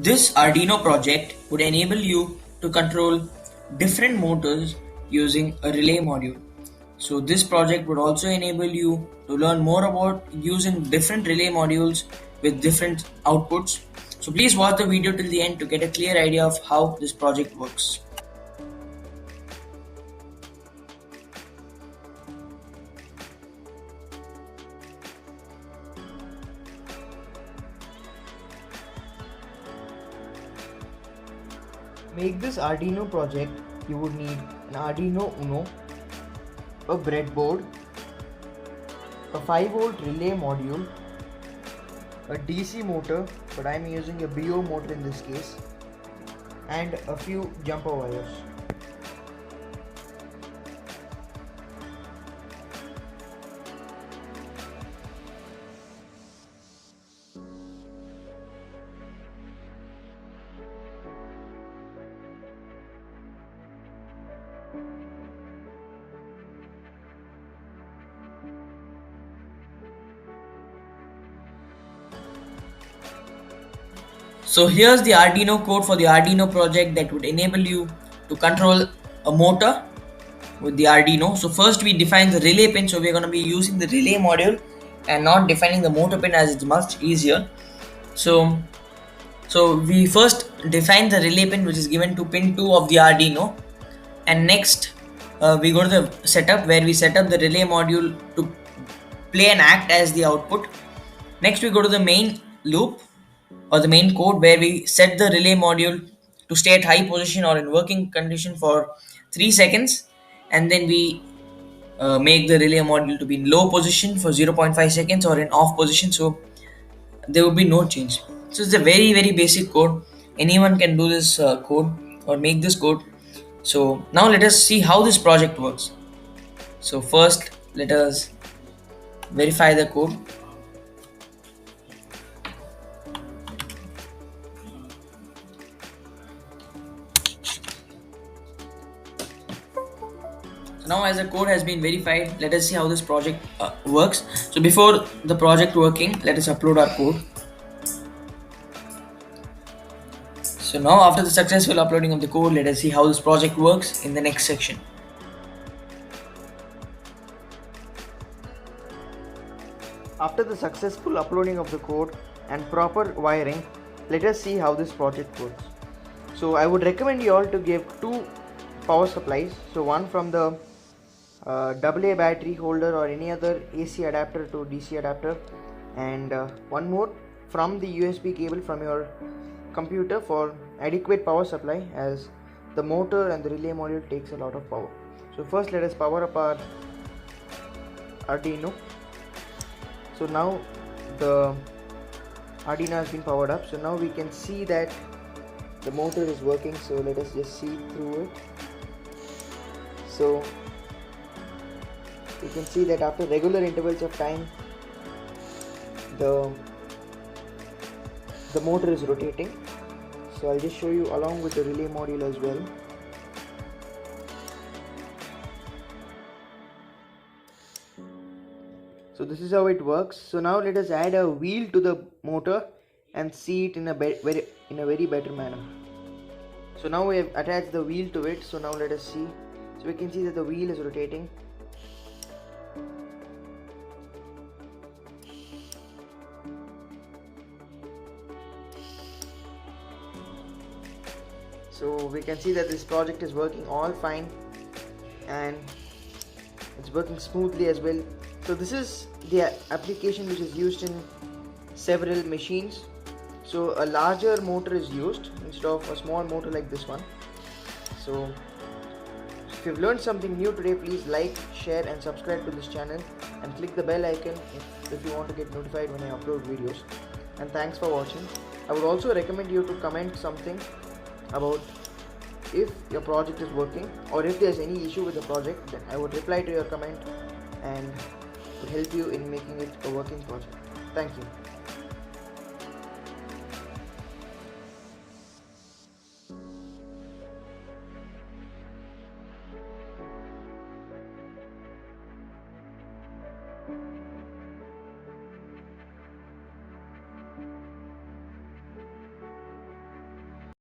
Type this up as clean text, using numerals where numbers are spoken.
This Arduino project would enable you to control different motors using a relay module. So this project would also enable you to learn more about using different relay modules with different outputs. So please watch the video till the end to get a clear idea of how this project works. To make this Arduino project, you would need an Arduino Uno, a breadboard, a 5-volt relay module, a DC motor, but I am using a BO motor in this case, and a few jumper wires. So here's the Arduino code for the Arduino project that would enable you to control a motor with the Arduino. So first we define the relay pin. So we're going to be using the relay module and not defining the motor pin, as it's much easier. So we first define the relay pin, which is given to pin 2 of the Arduino, and next we go to the setup where we set up the relay module to play and act as the output. Next we go to the main loop or the main code where we set the relay module to stay at high position or in working condition for 3 seconds, and then we make the relay module to be in low position for 0.5 seconds or in off position, so there will be no change. So it's a very very basic code. Anyone can do this code or make this code. So now let us see how this project works. So first let us verify the code. Now as the code has been verified, let us see how this project works. So before the project working, let us upload our code. So now after the successful uploading of the code, let us see how this project works in the next section. After the successful uploading of the code and proper wiring, let us see how this project works. So I would recommend you all to give two power supplies. So one from the AA battery holder or any other AC adapter to DC adapter, and one more from the USB cable from your computer for adequate power supply, as the motor and the relay module takes a lot of power. So first let us power up our Arduino. So now the Arduino has been powered up, so now we can see that the motor is working. So let us just see through it. So you can see that after regular intervals of time the motor is rotating. So I'll just show you along with the relay module as well. So this is how it works. So now let us add a wheel to the motor and see it in a very better manner. So now we have attached the wheel to it. So now let us see. So we can see that the wheel is rotating. So we can see that this project is working all fine and it's working smoothly as well. So this is the application which is used in several machines. So a larger motor is used instead of a small motor like this one. So if you've learned something new today, please like, share and subscribe to this channel and click the bell icon if you want to get notified when I upload videos. And thanks for watching. I would also recommend you to comment something about if your project is working, or if there's any issue with the project, then I would reply to your comment and would help you in making it a working project. Thank you.